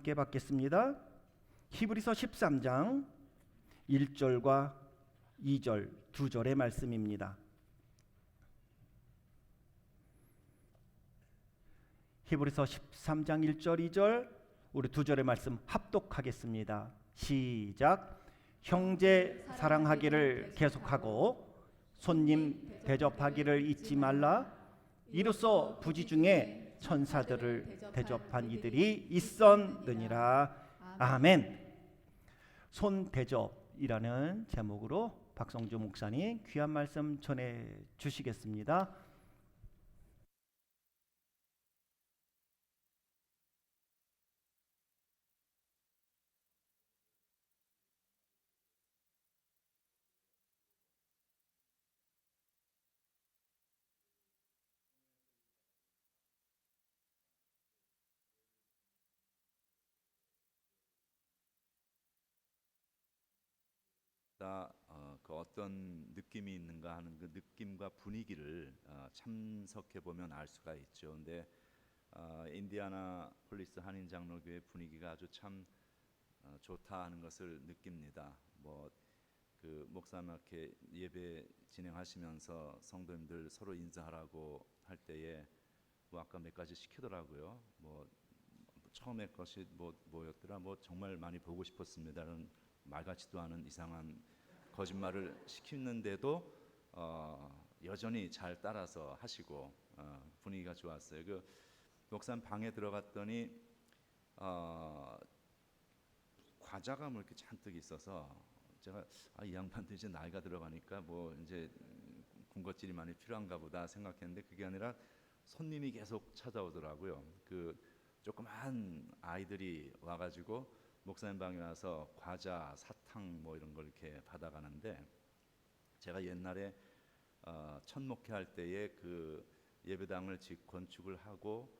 함께 받겠습니다. 히브리서 13장 1절과 2절 두 절의 말씀입니다. 히브리서 13장 1절 2절 우리 두 절의 말씀 합독하겠습니다. 시작. 형제 사랑하기를 계속하고 손님 대접하기를 잊지 말라. 이로써 부지 중에 천사들을 대접한 이들이 있었느니라. 아멘. 손 대접이라는 제목으로 박성주 목사님 귀한 말씀 전해 주시겠습니다. 그 어떤 느낌이 있는가 하는 그 느낌과 분위기를 참석해 보면 알 수가 있죠. 근데 인디아나폴리스 한인 장로교회 분위기가 아주 참 좋다 하는 것을 느낍니다. 뭐 그 목사님 이렇게 예배 진행하시면서 성도님들 서로 인사하라고 할 때에 뭐 아까 몇 가지 시키더라고요. 뭐 처음에 것이 뭐였더라? 뭐 정말 많이 보고 싶었습니다는 말 같지도 않은 이상한 거짓말을 시키는데도 여전히 잘 따라서 하시고 분위기가 좋았어요. 그 목사님 방에 들어갔더니 과자가 뭐 이렇게 잔뜩 있어서 제가 이 양반도 이제 나이가 들어가니까 뭐 이제 군것질이 많이 필요한가 보다 생각했는데 그게 아니라 손님이 계속 찾아오더라고요. 그 조그만 아이들이 와가지고 목사님 방에 와서 과자, 사탕 뭐 이런 걸 이렇게 받아가는데 제가 옛날에 첫 목회할 때에 그 예배당을 건축을 하고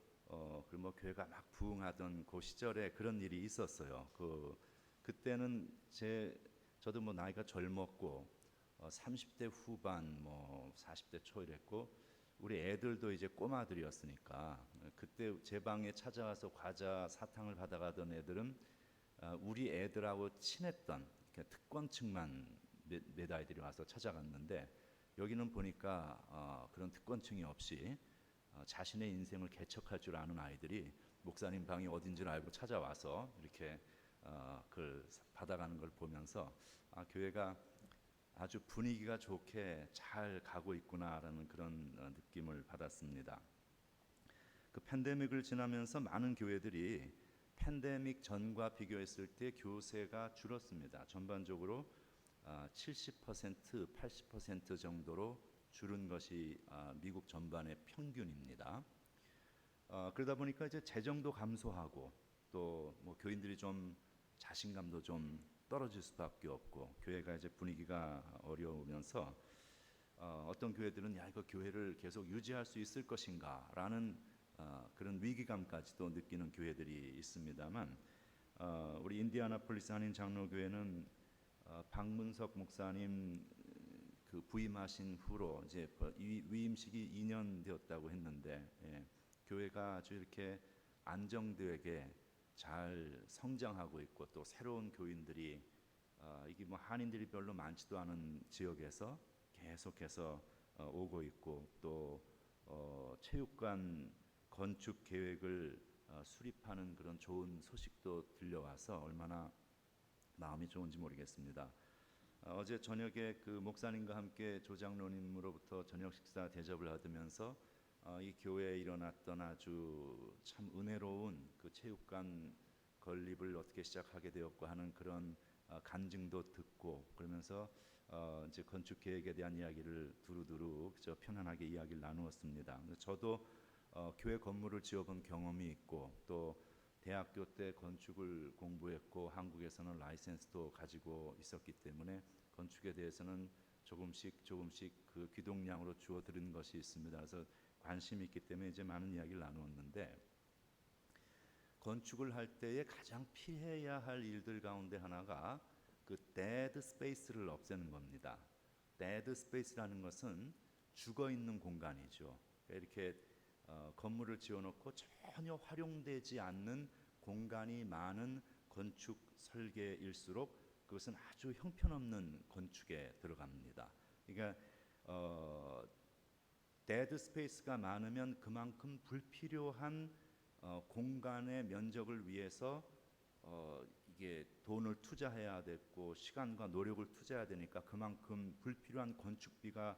그리고 뭐 교회가 막 부흥하던 그 시절에 그런 일이 있었어요. 그때는 저도 뭐 나이가 젊었고 30대 후반 뭐 40대 초 이랬고 우리 애들도 이제 꼬마들이었으니까 그때 제 방에 찾아와서 과자, 사탕을 받아가던 애들은 우리 애들하고 친했던 특권층만 몇 아이들이 와서 찾아갔는데 여기는 보니까 그런 특권층이 없이 자신의 인생을 개척할 줄 아는 아이들이 목사님 방이 어딘 줄 알고 찾아와서 이렇게 그걸 받아가는 걸 보면서 교회가 아주 분위기가 좋게 잘 가고 있구나라는 그런 느낌을 받았습니다. 그 팬데믹을 지나면서 많은 교회들이 팬데믹 전과 비교했을 때 교세가 줄었습니다. 전반적으로 70%, 80% 정도로 줄은 것이 미국 전반의 평균입니다. 그러다 보니까 이제 재정도 감소하고 또 뭐 교인들이 좀 자신감도 좀 떨어질 수밖에 없고 교회가 이제 분위기가 어려우면서 어떤 교회들은 이거 교회를 계속 유지할 수 있을 것인가라는 그런 위기감까지도 느끼는 교회들이 있습니다만 우리 인디아나폴리스 한인 장로교회는 박문석 목사님 그 부임하신 후로 이제 위임식이 2년 되었다고 했는데 교회가 아주 이렇게 안정되게 잘 성장하고 있고 또 새로운 교인들이 이게 뭐 한인들이 별로 많지도 않은 지역에서 계속해서 오고 있고 또 체육관 건축 계획을 수립하는 그런 좋은 소식도 들려와서 얼마나 마음이 좋은지 모르겠습니다. 어제 저녁에 그 목사님과 함께 조장로님으로부터 저녁 식사 대접을 받으면서 이 교회에 일어났던 아주 참 은혜로운 그 체육관 건립을 어떻게 시작하게 되었고 하는 그런 간증도 듣고 그러면서 이제 건축 계획에 대한 이야기를 두루두루 그저 편안하게 이야기를 나누었습니다. 저도 교회 건물을 지어본 경험이 있고 또 대학교 때 건축을 공부했고 한국에서는 라이센스도 가지고 있었기 때문에 건축에 대해서는 조금씩 그 귀동량으로 주워 들은 것이 있습니다. 그래서 관심이 있기 때문에 이제 많은 이야기를 나누었는데 건축을 할 때에 가장 피해야 할 일들 가운데 하나가 그 데드 스페이스를 없애는 겁니다. 데드 스페이스라는 것은 죽어 있는 공간이죠. 이렇게 건물을 지어놓고 전혀 활용되지 않는 공간이 많은 건축 설계일수록 그것은 아주 형편없는 건축에 들어갑니다. 그러니까 데드 스페이스가 많으면 그만큼 불필요한 공간의 면적을 위해서 이게 돈을 투자해야 되고 시간과 노력을 투자해야 되니까 그만큼 불필요한 건축비가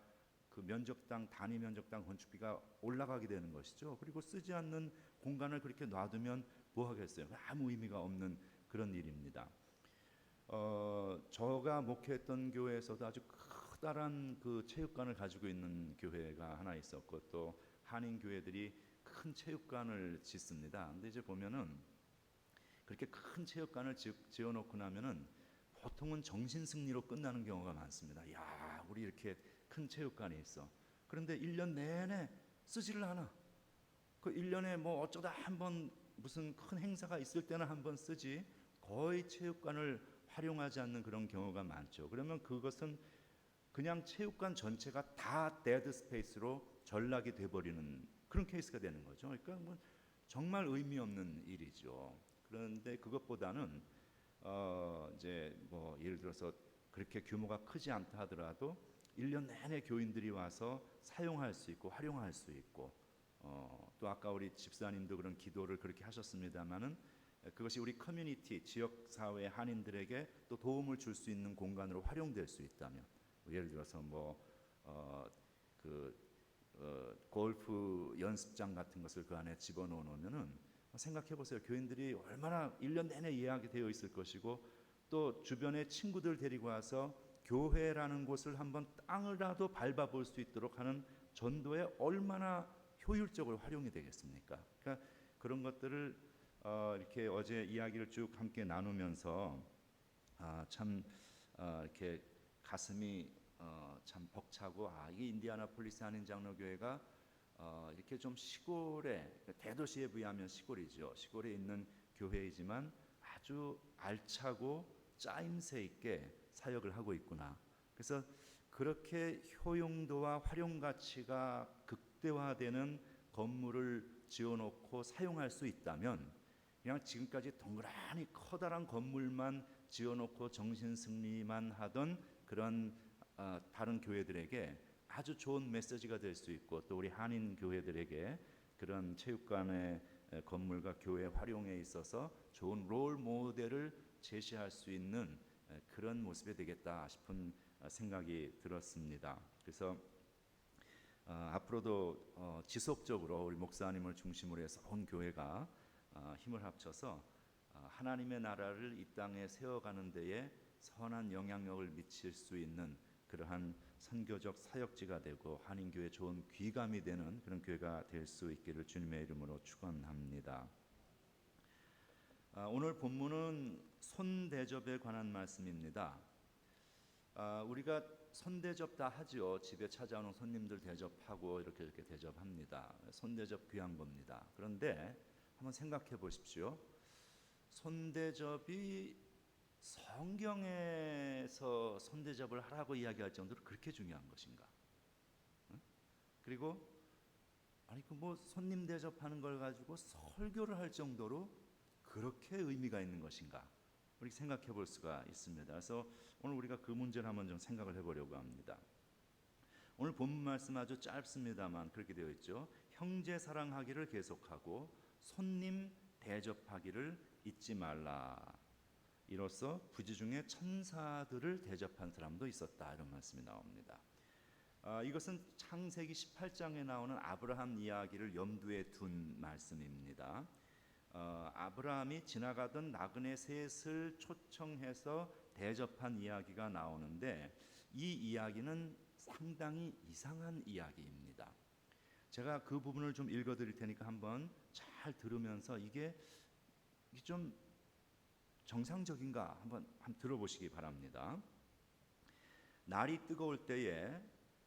그 면적당 단위 면적당 건축비가 올라가게 되는 것이죠. 그리고 쓰지 않는 공간을 그렇게 놔두면 뭐 하겠어요? 아무 의미가 없는 그런 일입니다. 저가 목회했던 교회에서도 아주 커다란 그 체육관을 가지고 있는 교회가 하나 있었고 또 한인 교회들이 큰 체육관을 짓습니다. 근데 이제 보면은 그렇게 큰 체육관을 지어놓고 나면은 보통은 정신 승리로 끝나는 경우가 많습니다. 야, 우리 이렇게 큰 체육관이 있어. 그런데 1년 내내 쓰지를 않아. 그 1년에 뭐 어쩌다 한번 무슨 큰 행사가 있을 때는 한번 쓰지 거의 체육관을 활용하지 않는 그런 경우가 많죠. 그러면 그것은 그냥 체육관 전체가 다 데드 스페이스로 전락이 돼버리는 그런 케이스가 되는 거죠. 그러니까 뭐 정말 의미 없는 일이죠. 그런데 그것보다는 이제 뭐 예를 들어서 그렇게 규모가 크지 않다 하더라도 1년 내내 교인들이 와서 사용할 수 있고 활용할 수 있고 또 아까 우리 집사님도 그런 기도를 그렇게 하셨습니다마는 그것이 우리 커뮤니티 지역 사회 한인들에게 또 도움을 줄 수 있는 공간으로 활용될 수 있다면 예를 들어서 골프 연습장 같은 것을 그 안에 집어넣어 놓으면은 생각해 보세요. 교인들이 얼마나 1년 내내 예약이 되어 있을 것이고 또 주변에 친구들 데리고 와서 교회라는 곳을 한번 땅을라도 밟아볼 수 있도록 하는 전도에 얼마나 효율적으로 활용이 되겠습니까? 그러니까 그런 것들을 이렇게 어제 이야기를 쭉 함께 나누면서 참 이렇게 가슴이 참 벅차고 이게 인디아나폴리스 한인장로교회가 이렇게 좀 시골에 대도시에 비하면 시골이죠. 시골에 있는 교회이지만 아주 알차고 짜임새 있게 사역을 하고 있구나. 그래서 그렇게 효용도와 활용 가치가 극대화되는 건물을 지어놓고 사용할 수 있다면 그냥 지금까지 동그라니 커다란 건물만 지어놓고 정신승리만 하던 그런 다른 교회들에게 아주 좋은 메시지가 될 수 있고 또 우리 한인 교회들에게 그런 체육관의 건물과 교회 활용에 있어서 좋은 롤 모델을 제시할 수 있는 그런 모습이 되겠다 싶은 생각이 들었습니다. 그래서 앞으로도 지속적으로 우리 목사님을 중심으로 해서 온 교회가 힘을 합쳐서 하나님의 나라를 이 땅에 세워가는 데에 선한 영향력을 미칠 수 있는 그러한 선교적 사역지가 되고 한인교회 좋은 귀감이 되는 그런 교회가 될 수 있기를 주님의 이름으로 축원합니다. 오늘 본문은 손대접에 관한 말씀입니다. 우리가 손대접 다 하죠. 집에 찾아오는 손님들 대접하고 이렇게 대접합니다. 손대접 귀한 겁니다. 그런데 한번 생각해 보십시오. 손대접이 성경에서 손대접을 하라고 이야기할 정도로 그렇게 중요한 것인가? 그리고 그 뭐 손님 대접하는 걸 가지고 설교를 할 정도로 그렇게 의미가 있는 것인가? 우리 생각해 볼 수가 있습니다. 그래서 오늘 우리가 그 문제를 한번 좀 생각을 해보려고 합니다. 오늘 본문 말씀 아주 짧습니다만 그렇게 되어 있죠. 형제 사랑하기를 계속하고 손님 대접하기를 잊지 말라. 이로써 부지 중에 천사들을 대접한 사람도 있었다. 이런 말씀이 나옵니다. 이것은 창세기 18장에 나오는 아브라함 이야기를 염두에 둔 말씀입니다. 아브라함이 지나가던 나그네 셋을 초청해서 대접한 이야기가 나오는데 이 이야기는 상당히 이상한 이야기입니다. 제가 그 부분을 좀 읽어드릴 테니까 한번 잘 들으면서 이게 좀 정상적인가 한번 들어보시기 바랍니다. 날이 뜨거울 때에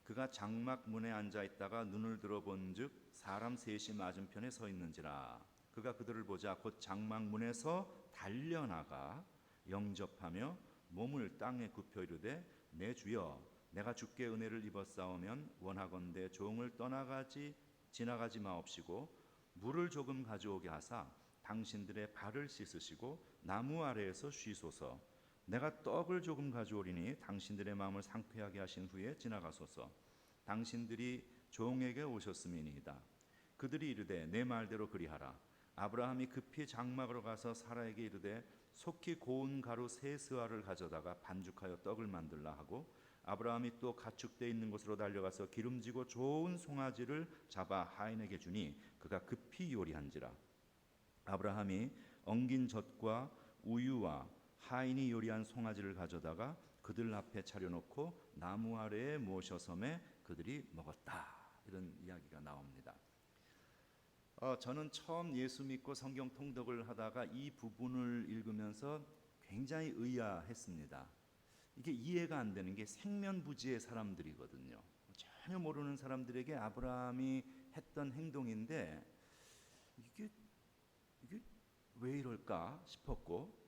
그가 장막 문에 앉아 있다가 눈을 들어본즉 사람 셋이 맞은편에 서 있는지라. 그가 그들을 보자 곧 장막 문에서 달려나가 영접하며 몸을 땅에 굽혀 이르되 내 주여 내가 주께 은혜를 입었사오면 원하건대 종을 지나가지 마옵시고 물을 조금 가져오게 하사 당신들의 발을 씻으시고 나무 아래에서 쉬소서. 내가 떡을 조금 가져오리니 당신들의 마음을 상쾌하게 하신 후에 지나가소서. 당신들이 종에게 오셨음이니이다. 그들이 이르되 내 말대로 그리하라. 아브라함이 급히 장막으로 가서 사라에게 이르되 속히 고운 가루 세 스와를 가져다가 반죽하여 떡을 만들라 하고, 아브라함이 또 가축대 있는 곳으로 달려가서 기름지고 좋은 송아지를 잡아 하인에게 주니 그가 급히 요리한지라. 아브라함이 엉긴 젖과 우유와 하인이 요리한 송아지를 가져다가 그들 앞에 차려놓고 나무 아래에 모셔섬에 그들이 먹었다. 이런 이야기가 나옵니다. 저는 처음 예수 믿고 성경 통독을 하다가 이 부분을 읽으면서 굉장히 의아했습니다. 이게 이해가 안 되는 게 생면부지의 사람들이거든요. 전혀 모르는 사람들에게 아브라함이 했던 행동인데 이게 왜 이럴까 싶었고,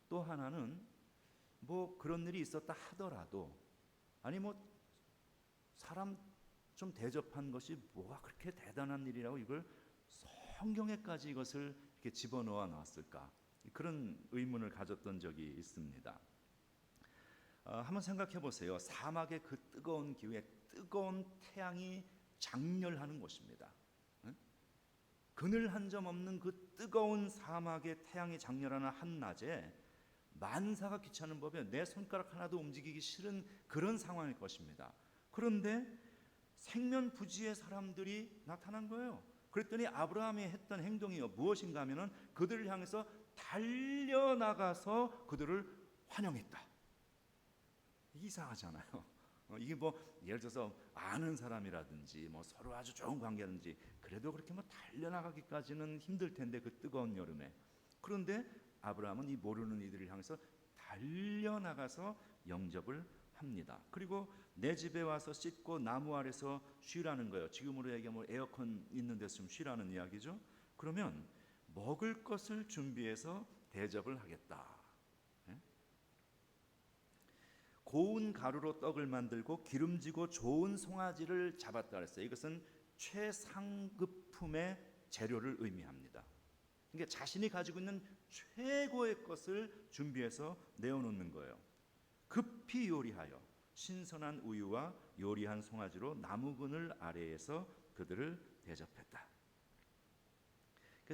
또 하나는 뭐 그런 일이 있었다 하더라도 아니 뭐 사람 좀 대접한 것이 뭐가 그렇게 대단한 일이라고 이걸 성경에까지 이것을 이렇게 집어넣어 놨을까, 그런 의문을 가졌던 적이 있습니다. 한번 생각해 보세요. 사막의 그 뜨거운 기후에 뜨거운 태양이 장렬하는 곳입니다. 그늘 한 점 없는 그 뜨거운 사막의 태양이 장렬하는 한낮에 만사가 귀찮은 법에 내 손가락 하나도 움직이기 싫은 그런 상황일 것입니다. 그런데 생면부지의 사람들이 나타난 거예요. 그랬더니 아브라함이 했던 행동이 무엇인가 하면은 그들을 향해서 달려나가서 그들을 환영했다. 이상하잖아요. 이게 뭐 예를 들어서 아는 사람이라든지 뭐 서로 아주 좋은 관계라든지 그래도 그렇게 뭐 달려나가기까지는 힘들 텐데 그 뜨거운 여름에. 그런데 아브라함은 이 모르는 이들을 향해서 달려나가서 영접을 합니다. 그리고 내 집에 와서 씻고 나무 아래서 쉬라는 거예요. 지금으로 얘기하면 에어컨 있는 데서 좀 쉬라는 이야기죠. 그러면 먹을 것을 준비해서 대접을 하겠다. 고운 가루로 떡을 만들고 기름지고 좋은 송아지를 잡았다 그랬어요. 이것은 최상급품의 재료를 의미합니다. 그러니까 자신이 가지고 있는 최고의 것을 준비해서 내어놓는 거예요. 급히 요리하여 신선한 우유와 요리한 송아지로 나무 그늘 아래에서 그들을 대접했다.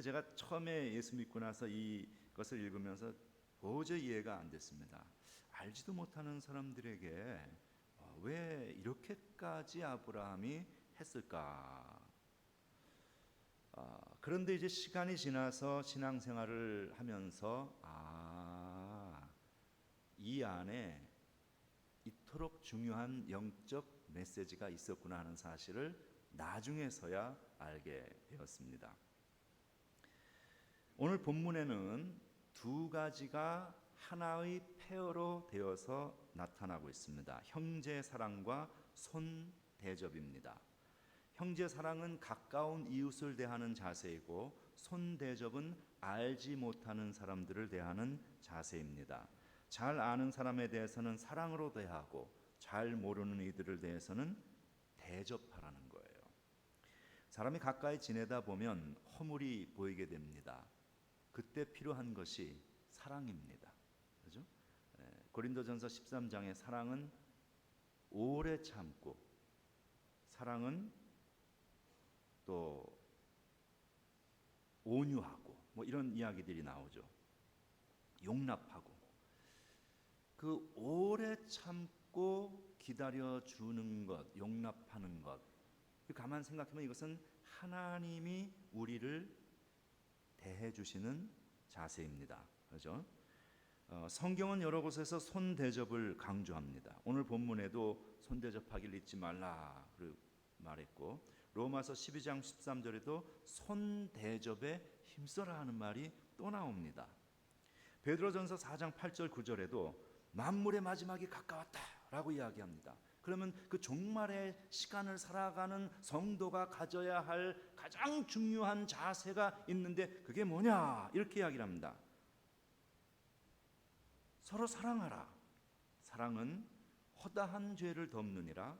제가 처음에 예수 믿고 나서 이것을 읽으면서 도저히 이해가 안 됐습니다. 알지도 못하는 사람들에게 왜 이렇게까지 아브라함이 했을까? 그런데 이제 시간이 지나서 신앙생활을 하면서 이 안에 이토록 중요한 영적 메시지가 있었구나 하는 사실을 나중에서야 알게 되었습니다. 오늘 본문에는 두 가지가 하나의 페어로 되어서 나타나고 있습니다. 형제 사랑과 손 대접입니다. 형제 사랑은 가까운 이웃을 대하는 자세이고, 손 대접은 알지 못하는 사람들을 대하는 자세입니다. 잘 아는 사람에 대해서는 사랑으로 대하고, 잘 모르는 이들을 대해서는 대접하라는 거예요. 사람이 가까이 지내다 보면 허물이 보이게 됩니다. 그때 필요한 것이 사랑입니다. 그죠? 고린도전서 13장에 사랑은 오래 참고, 사랑은 또 온유하고 뭐 이런 이야기들이 나오죠. 용납하고. 그 오래 참고 기다려 주는 것, 용납하는 것, 가만 생각하면 이것은 하나님이 우리를 대해 주시는 자세입니다. 그렇죠? 성경은 여러 곳에서 손 대접을 강조합니다. 오늘 본문에도 손 대접하기를 잊지 말라 말했고, 로마서 12장 13절에도 손 대접에 힘써라 하는 말이 또 나옵니다. 베드로전서 4장 8절 9절에도 만물의 마지막이 가까웠다라고 이야기합니다. 그러면 그 종말의 시간을 살아가는 성도가 가져야 할 가장 중요한 자세가 있는데 그게 뭐냐? 이렇게 이야기를 합니다. 서로 사랑하라. 사랑은 허다한 죄를 덮느니라.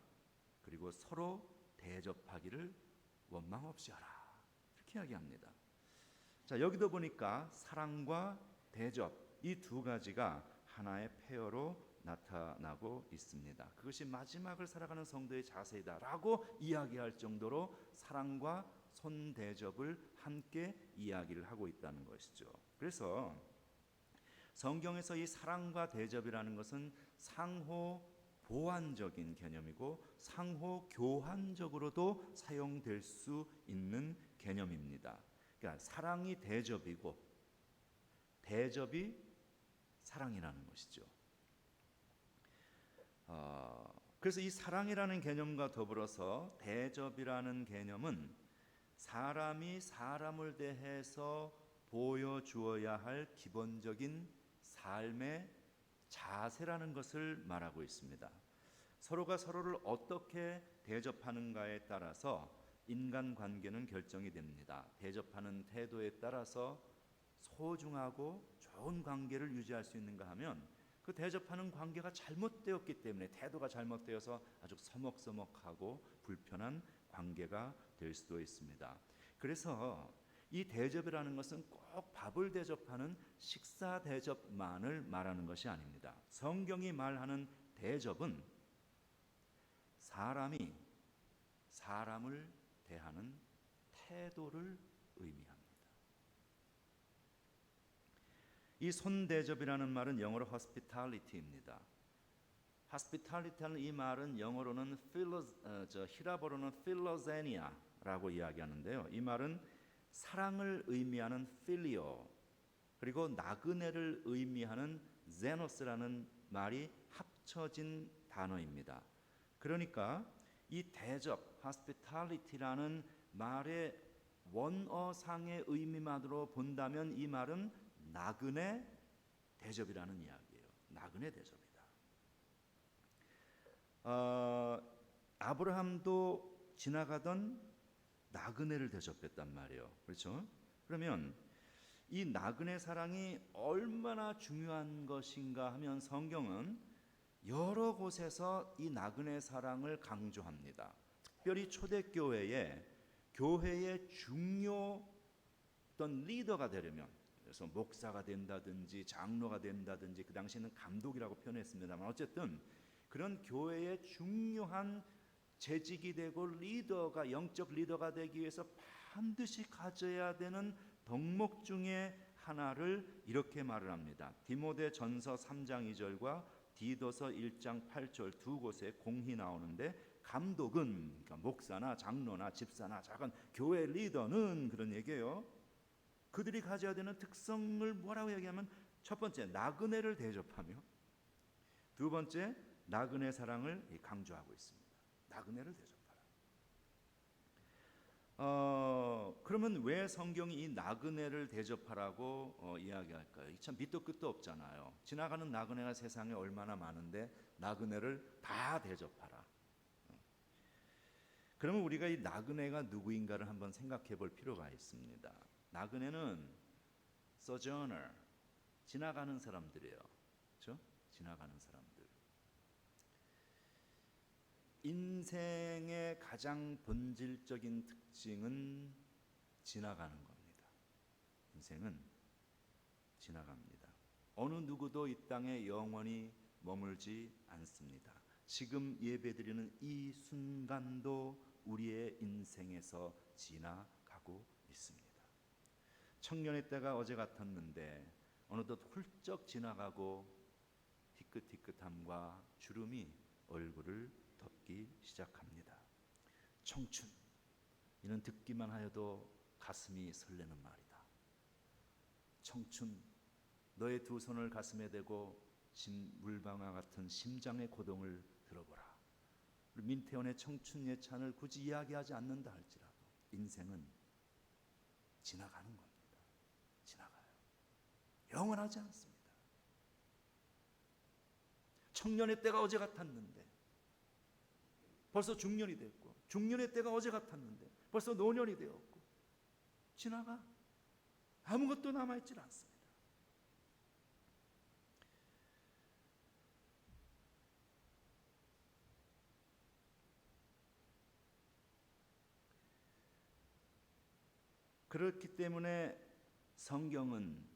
그리고 서로 대접하기를 원망 없이 하라. 이렇게 이야기합니다. 자, 여기도 보니까 사랑과 대접 이 두 가지가 하나의 페어로 나타나고 있습니다. 그것이 마지막을 살아가는 성도의 자세이다라고 이야기할 정도로 사랑과 손대접을 함께 이야기를 하고 있다는 것이죠. 그래서 성경에서 이 사랑과 대접이라는 것은 상호 보완적인 개념이고 상호 교환적으로도 사용될 수 있는 개념입니다. 그러니까 사랑이 대접이고 대접이 사랑이라는 것이죠. 그래서 이 사랑이라는 개념과 더불어서 대접이라는 개념은 사람이 사람을 대해서 보여주어야 할 기본적인 삶의 자세라는 것을 말하고 있습니다. 서로가 서로를 어떻게 대접하는가에 따라서 인간관계는 결정이 됩니다. 대접하는 태도에 따라서 소중하고 좋은 관계를 유지할 수 있는가 하면 그 대접하는 관계가 잘못되었기 때문에 태도가 잘못되어서 아주 서먹서먹하고 불편한 관계가 될 수도 있습니다. 그래서 이 대접이라는 것은 꼭 밥을 대접하는 식사 대접만을 말하는 것이 아닙니다. 성경이 말하는 대접은 사람이 사람을 대하는 태도를 의미합니다. 이 손대접이라는 말은 영어로 hospitality입니다. hospitality라는 이 말은 영어로는 히라보로는 필로제니아라고 이야기하는데요. 이 말은 사랑을 의미하는 필리오 그리고 나그네를 의미하는 제노스라는 말이 합쳐진 단어입니다. 그러니까 이 대접, hospitality라는 말의 원어상의 의미만으로 본다면 이 말은 나그네 대접이라는 이야기예요. 나그네 대접이다. 아브라함도 지나가던 나그네를 대접했단 말이에요. 그렇죠? 그러면 이 나그네 사랑이 얼마나 중요한 것인가 하면 성경은 여러 곳에서 이 나그네 사랑을 강조합니다. 특별히 초대교회에 교회의 중요 어떤 리더가 되려면 그래서 목사가 된다든지 장로가 된다든지 그 당시에는 감독이라고 표현했습니다만 어쨌든 그런 교회의 중요한 재직이 되고 리더가 영적 리더가 되기 위해서 반드시 가져야 되는 덕목 중에 하나를 이렇게 말을 합니다. 디모데전서 3장 2절과 디도서 1장 8절 두 곳에 공히 나오는데 감독은 그러니까 목사나 장로나 집사나 작은 교회 리더는 그런 얘기예요. 그들이 가져야 되는 특성을 뭐라고 얘기하면 첫 번째 나그네를 대접하며 두 번째 나그네 사랑을 강조하고 있습니다. 나그네를 대접하라. 그러면 왜 성경이 이 나그네를 대접하라고 이야기할까요? 참 밑도 끝도 없잖아요. 지나가는 나그네가 세상에 얼마나 많은데 나그네를 다 대접하라. 그러면 우리가 이 나그네가 누구인가를 한번 생각해 볼 필요가 있습니다. 나그네는 sojourner, 지나가는 사람들이에요. 그렇죠? 지나가는 사람들. 인생의 가장 본질적인 특징은 지나가는 겁니다. 인생은 지나갑니다. 어느 누구도 이 땅에 영원히 머물지 않습니다. 지금 예배드리는 이 순간도 우리의 인생에서 지나가고 있습니다. 청년의 때가 어제 같았는데 어느덧 훌쩍 지나가고 희끗희끗함과 주름이 얼굴을 덮기 시작합니다. 청춘, 이는 듣기만 하여도 가슴이 설레는 말이다. 청춘, 너의 두 손을 가슴에 대고 물방아 같은 심장의 고동을 들어보라. 민태원의 청춘 예찬을 굳이 이야기하지 않는다 할지라도 인생은 지나가는 겁니다. 지나가요. 영원하지 않습니다. 청년의 때가 어제 같았는데 벌써 중년이 됐고 중년의 때가 어제 같았는데 벌써 노년이 되었고 지나가. 아무것도 남아있질 않습니다. 그렇기 때문에 성경은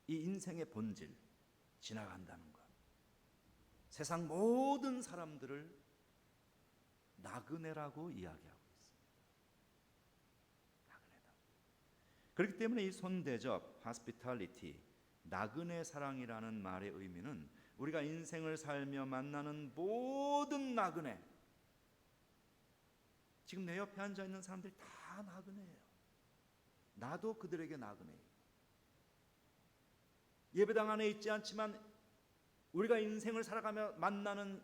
이 인생의 본질, 지나간다는 것, 세상 모든 사람들을 나그네라고 이야기하고 있습니다. 나그네다. 그렇기 때문에 이 손대접, hospitality, 나그네 사랑이라는 말의 의미는 우리가 인생을 살며 만나는 모든 나그네, 지금 내 옆에 앉아 있는 사람들이 다 나그네예요. 나도 그들에게 나그네예요. 예배당 안에 있지 않지만 우리가 인생을 살아가며 만나는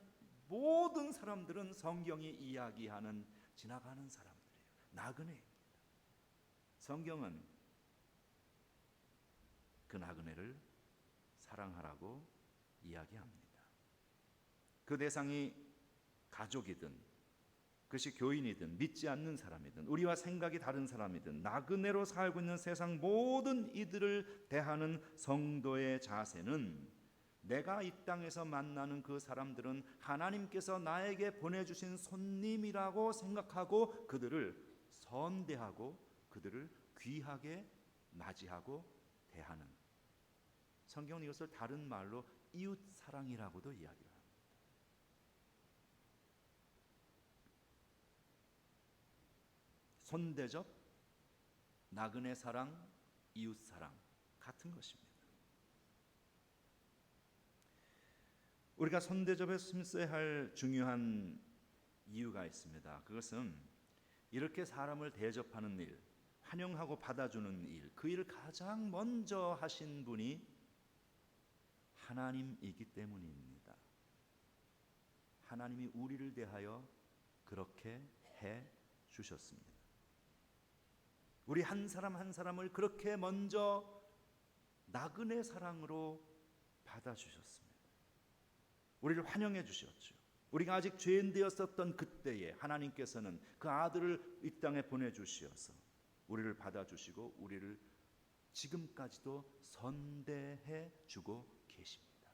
모든 사람들은 성경이 이야기하는 지나가는 사람들이에요. 나그네입니다. 성경은 그 나그네를 사랑하라고 이야기합니다. 그 대상이 가족이든 그것이 교인이든 믿지 않는 사람이든 우리와 생각이 다른 사람이든 나그네로 살고 있는 세상 모든 이들을 대하는 성도의 자세는 내가 이 땅에서 만나는 그 사람들은 하나님께서 나에게 보내주신 손님이라고 생각하고 그들을 선대하고 그들을 귀하게 맞이하고 대하는, 성경은 이것을 다른 말로 이웃사랑이라고도 이야기합니다. 손대접, 나그네 사랑, 이웃 사랑 같은 것입니다. 우리가 손대접에 힘써야 할 중요한 이유가 있습니다. 그것은 이렇게 사람을 대접하는 일, 환영하고 받아주는 일, 그 일을 가장 먼저 하신 분이 하나님이기 때문입니다. 하나님이 우리를 대하여 그렇게 해 주셨습니다. 우리 한 사람 한 사람을 그렇게 먼저 나그네 사랑으로 받아주셨습니다. 우리를 환영해 주셨죠. 우리가 아직 죄인 되었었던 그때에 하나님께서는 그 아들을 이 땅에 보내주시어서 우리를 받아주시고 우리를 지금까지도 선대해 주고 계십니다.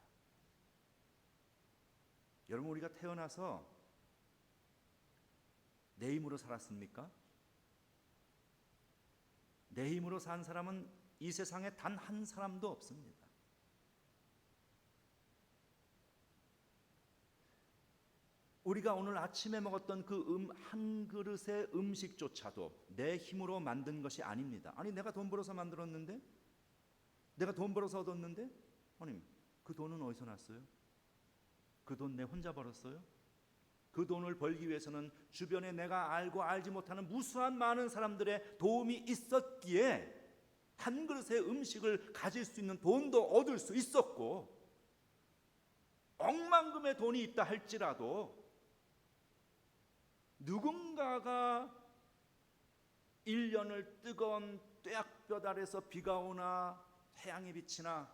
여러분, 우리가 태어나서 내 힘으로 살았습니까? 내 힘으로 산 사람은 이 세상에 단 한 사람도 없습니다. 우리가 오늘 아침에 먹었던 그 한 그릇의 음식조차도 내 힘으로 만든 것이 아닙니다. 아니, 내가 돈 벌어서 만들었는데? 내가 돈 벌어서 얻었는데? 아니, 그 돈은 어디서 났어요? 그 돈 내 혼자 벌었어요? 그 돈을 벌기 위해서는 주변에 내가 알고 알지 못하는 무수한 많은 사람들의 도움이 있었기에 한 그릇의 음식을 가질 수 있는 돈도 얻을 수 있었고, 억만금의 돈이 있다 할지라도 누군가가 1년을 뜨거운 뙤약볕 아래서 비가 오나 태양이 비치나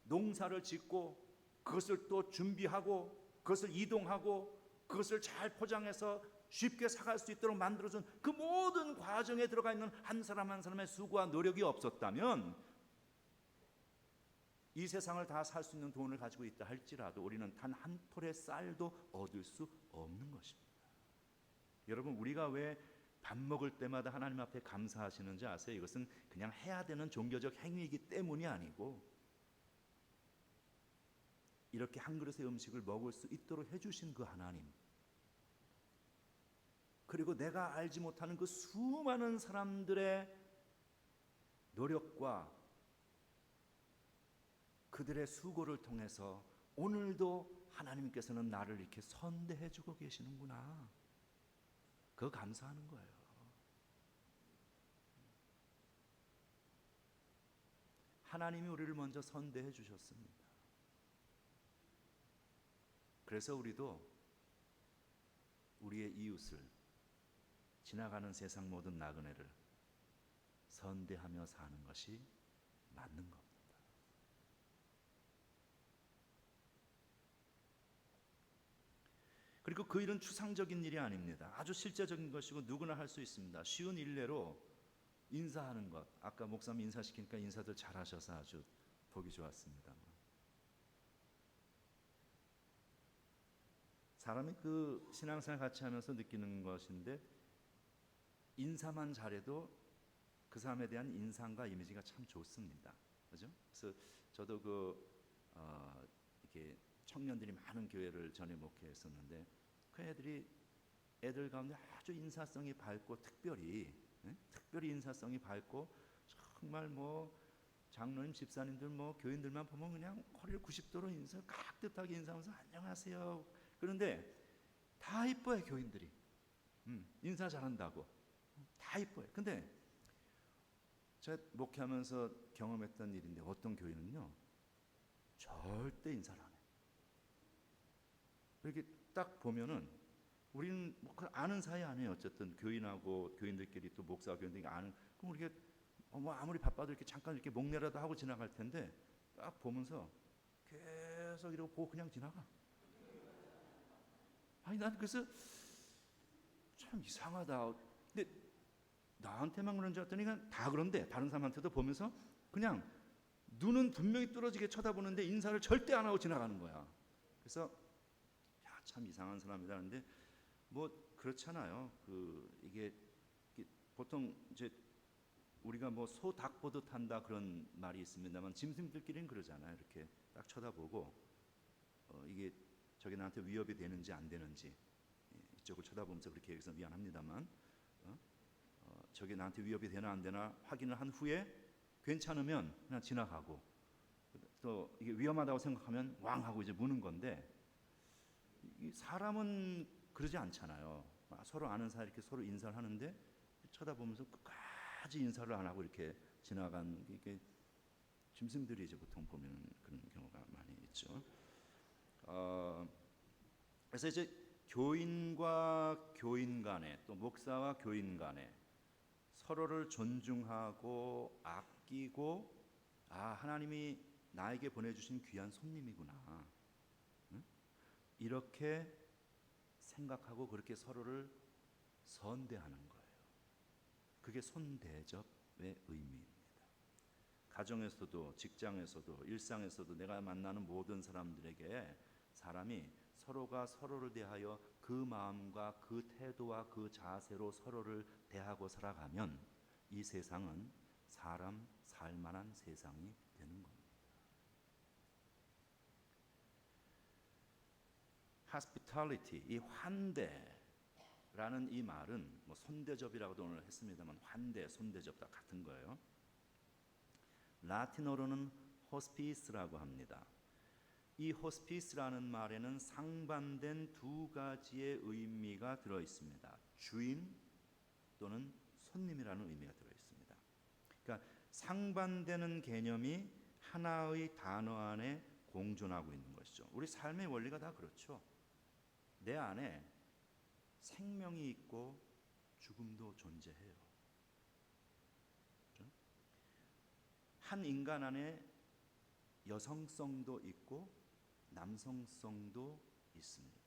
농사를 짓고 그것을 또 준비하고 그것을 이동하고 그것을 잘 포장해서 쉽게 사갈 수 있도록 만들어준 그 모든 과정에 들어가 있는 한 사람 한 사람의 수고와 노력이 없었다면 이 세상을 다 살 수 있는 돈을 가지고 있다 할지라도 우리는 단 한 톨의 쌀도 얻을 수 없는 것입니다. 여러분, 우리가 왜 밥 먹을 때마다 하나님 앞에 감사하시는지 아세요? 이것은 그냥 해야 되는 종교적 행위이기 때문이 아니고 이렇게 한 그릇의 음식을 먹을 수 있도록 해주신 그 하나님, 그리고 내가 알지 못하는 그 수많은 사람들의 노력과 그들의 수고를 통해서 오늘도 하나님께서는 나를 이렇게 선대해주고 계시는구나, 그거 감사하는 거예요. 하나님이 우리를 먼저 선대해 주셨습니다. 그래서 우리도 우리의 이웃을, 지나가는 세상 모든 나그네를 선대하며 사는 것이 맞는 겁니다. 그리고 그 일은 추상적인 일이 아닙니다. 아주 실제적인 것이고 누구나 할 수 있습니다. 쉬운 일례로 인사하는 것, 아까 목사님 인사시키니까 인사들 잘하셔서 아주 보기 좋았습니다. 사람이 그 신앙생활 같이 하면서 느끼는 것인데 인사만 잘해도 그 사람에 대한 인상과 이미지가 참 좋습니다. 그죠? 그래서 저도 이렇게 청년들이 많은 교회를 전에 목회했었는데 그 애들 가운데 아주 인사성이 밝고 특별히 인사성이 밝고 정말 장로님, 집사님들 교인들만 보면 그냥 허리를 90도로 깍듯하게 인사하면서 안녕하세요. 그런데 다 이뻐요, 교인들이. 인사 잘한다고 다 이뻐요. 근데 제가 목회하면서 경험했던 일인데 어떤 교인은요 절대 인사를 안 해요. 이렇게 딱 보면은 우리는 아는 사이 아니에요. 어쨌든 교인하고 교인들끼리 또 목사와 교인들이 아는. 그럼 우리가 아무리 바빠도 이렇게 잠깐 이렇게 목례라도 하고 지나갈 텐데 딱 보면서 계속 이러고 보고 그냥 지나가. 아니 난 그래서 참 이상하다. 근데 나한테만 그런 줄 알았더니 그냥 다 그런데 다른 사람한테도 보면서 그냥 눈은 분명히 뚫어지게 쳐다보는데 인사를 절대 안 하고 지나가는 거야. 그래서 야, 참 이상한 사람이다. 근데 그렇잖아요. 이게 보통 이제 우리가 소 닭 보듯 한다 그런 말이 있습니다만 짐승들끼리는 그러잖아요. 이렇게 딱 쳐다보고 이게 저게 나한테 위협이 되는지 안 되는지 이쪽을 쳐다보면서 그렇게 얘기해서 미안합니다만 저게 나한테 위협이 되나 안 되나 확인을 한 후에 괜찮으면 그냥 지나가고 또 이게 위험하다고 생각하면 왕 하고 이제 무는 건데 이 사람은 그러지 않잖아요. 서로 아는 사이 이렇게 서로 인사를 하는데 쳐다보면서 끝까지 인사를 안 하고 이렇게 지나간 이게 짐승들이 이제 보통 보면 그런 경우가 많이 있죠. 그래서 이제 교인과 교인 간에 또 목사와 교인 간에 서로를 존중하고 아끼고 하나님이 나에게 보내주신 귀한 손님이구나. 이렇게 생각하고 그렇게 서로를 선대하는 거예요. 그게 손대접의 의미입니다. 가정에서도 직장에서도 일상에서도 내가 만나는 모든 사람들에게 사람이 서로가 서로를 대하여 그 마음과 그 태도와 그 자세로 서로를 대하고 살아가면 이 세상은 사람 살만한 세상이 되는 겁니다. hospitality, 이 환대라는 이 말은 손대접이라고도 오늘 했습니다만 환대, 손대접 다 같은 거예요. 라틴어로는 호스피스라고 합니다. 이 호스피스라는 말에는 상반된 두 가지의 의미가 들어 있습니다. 주인 또는 손님이라는 의미가 들어 있습니다. 그러니까 상반되는 개념이 하나의 단어 안에 공존하고 있는 것이죠. 우리 삶의 원리가 다 그렇죠. 내 안에 생명이 있고 죽음도 존재해요. 그렇죠? 한 인간 안에 여성성도 있고 남성성도 있습니다.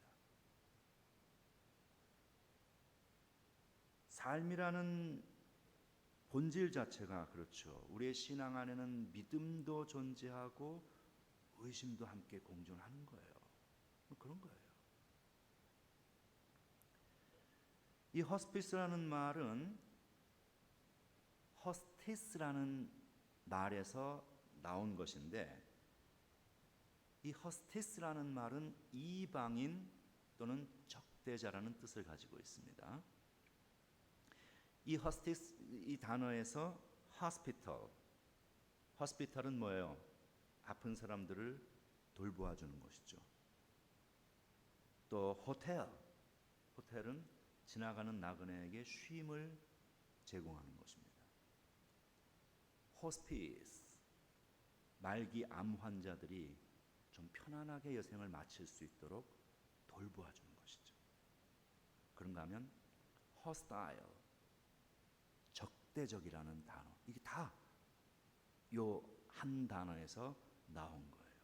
삶이라는 본질 자체가 그렇죠. 우리의 신앙 안에는 믿음도 존재하고 의심도 함께 공존하는 거예요. 그런 거예요. 이 허스피스라는 말은 허스티스라는 말에서 나온 것인데 이 허스티스라는 말은 이방인 또는 적대자라는 뜻을 가지고 있습니다. 이 허스티스 이 단어에서 hospital은 뭐예요? 아픈 사람들을 돌보아 주는 것이죠. 또 호텔은 지나가는 나그네에게 쉼을 제공하는 것입니다. 호스피스, 말기 암 환자들이 좀 편안하게 여생을 마칠 수 있도록 돌보아 주는 것이죠. 그런가 하면 hostile, 적대적이라는 단어, 이게 다 요 한 단어에서 나온 거예요.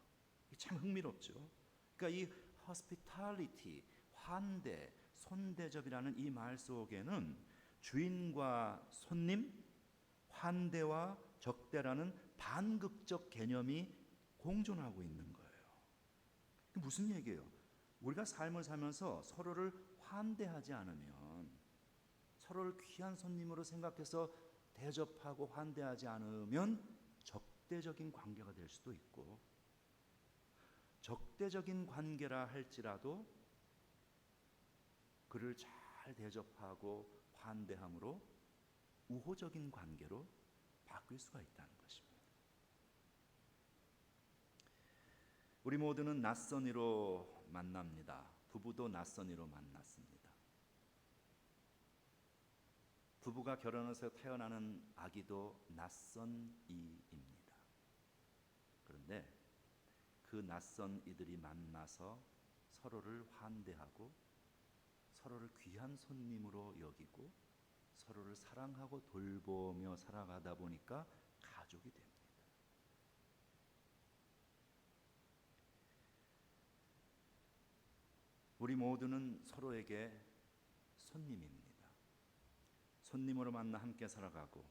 이게 참 흥미롭죠. 그러니까 이 hospitality, 환대, 손대접이라는 이 말 속에는 주인과 손님, 환대와 적대라는 반극적 개념이 공존하고 있는 거예요. 무슨 얘기예요? 우리가 삶을 살면서 서로를 환대하지 않으면, 서로를 귀한 손님으로 생각해서 대접하고 환대하지 않으면 적대적인 관계가 될 수도 있고, 적대적인 관계라 할지라도 그를 잘 대접하고 환대함으로 우호적인 관계로 바뀔 수가 있다는 것입니다. 우리 모두는 낯선 이로 만납니다. 부부도 낯선 이로 만났습니다. 부부가 결혼해서 태어나는 아기도 낯선 이입니다. 그런데 그 낯선 이들이 만나서 서로를 환대하고 서로를 귀한 손님으로 여기고 서로를 사랑하고 돌보며 살아가다 보니까 가족이 됩니다. 우리 모두는 서로에게 손님입니다. 손님으로 만나 함께 살아가고,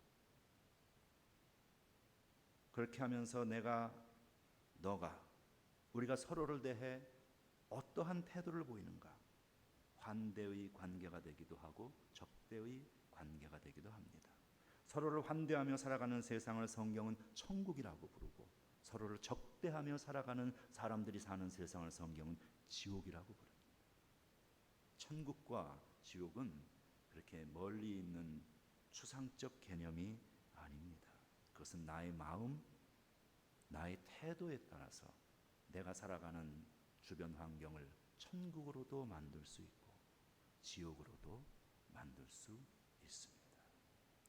그렇게 하면서 내가, 너가, 우리가 서로를 대해 어떠한 태도를 보이는가, 환대의 관계가 되기도 하고 적대의 관계가 되기도 합니다. 서로를 환대하며 살아가는 세상을 성경은 천국이라고 부르고, 서로를 적대하며 살아가는 사람들이 사는 세상을 성경은 지옥이라고 부릅니다. 천국과 지옥은 그렇게 멀리 있는 추상적 개념이 아닙니다. 그것은 나의 마음, 나의 태도에 따라서 내가 살아가는 주변 환경을 천국으로도 만들 수 있고 지옥으로도 만들 수 있습니다.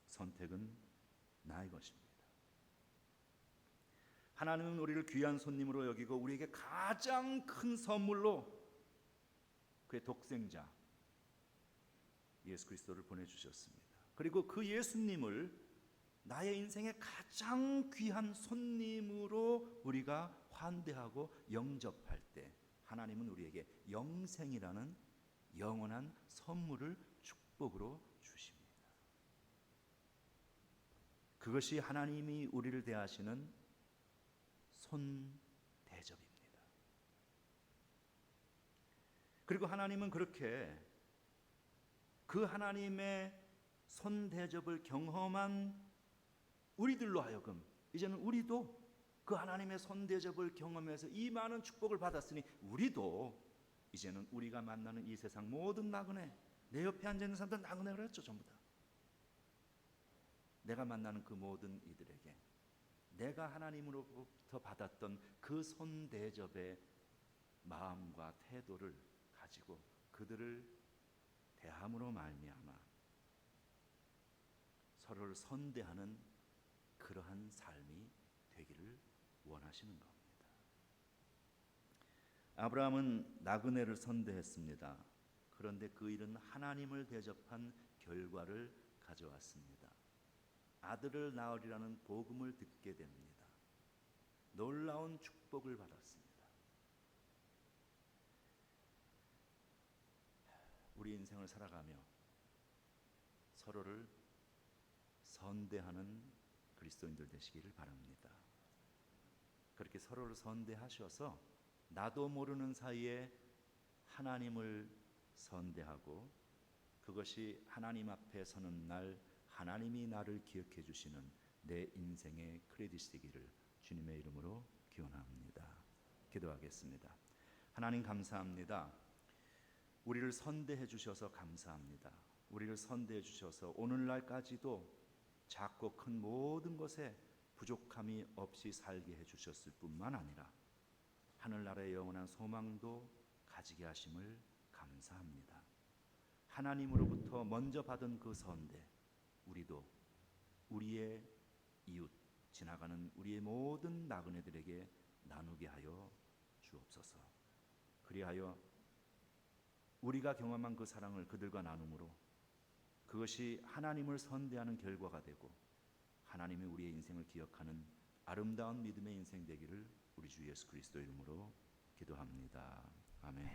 선택은 나의 것입니다. 하나님은 우리를 귀한 손님으로 여기고 우리에게 가장 큰 선물로 그의 독생자 예수 그리스도를 보내주셨습니다. 그리고 그 예수님을 나의 인생의 가장 귀한 손님으로 우리가 환대하고 영접할 때 하나님은 우리에게 영생이라는 영원한 선물을 축복으로 주십니다. 그것이 하나님이 우리를 대하시는 손대접입니다. 그리고 하나님은 그렇게 그 하나님의 손대접을 경험한 우리들로 하여금 이제는 우리도 그 하나님의 손대접을 경험해서 이 많은 축복을 받았으니 우리도 이제는 우리가 만나는 이 세상 모든 나그네, 내 옆에 앉아있는 사람들 나그네 그랬죠. 전부 다 내가 만나는 그 모든 이들에게 내가 하나님으로부터 받았던 그 손대접의 마음과 태도를 가지고 그들을 대함으로 말미암아 서로를 선대하는 그러한 삶이 되기를 원하시는 겁니다. 아브라함은 나그네를 선대했습니다. 그런데 그 일은 하나님을 대접한 결과를 가져왔습니다. 아들을 낳으리라는 복음을 듣게 됩니다. 놀라운 축복을 받았습니다. 우리 인생을 살아가며 서로를 선대하는 그리스도인들 되시기를 바랍니다. 그렇게 서로를 선대하셔서 나도 모르는 사이에 하나님을 선대하고 그것이 하나님 앞에 서는 날 하나님이 나를 기억해 주시는 내 인생의 크레딧이 되기를 주님의 이름으로 기원합니다. 기도하겠습니다. 하나님 감사합니다. 우리를 선대해 주셔서 감사합니다. 우리를 선대해 주셔서 오늘날까지도 작고 큰 모든 것에 부족함이 없이 살게 해 주셨을 뿐만 아니라 하늘나라의 영원한 소망도 가지게 하심을 감사합니다. 하나님으로부터 먼저 받은 그 선대 우리도 우리의 이웃 지나가는 우리의 모든 나그네들에게 나누게 하여 주옵소서. 그리하여 우리가 경험한 그 사랑을 그들과 나눔으로 그것이 하나님을 선대하는 결과가 되고 하나님이 우리의 인생을 기억하는 아름다운 믿음의 인생 되기를 우리 주 예수 그리스도 이름으로 기도합니다. 아멘.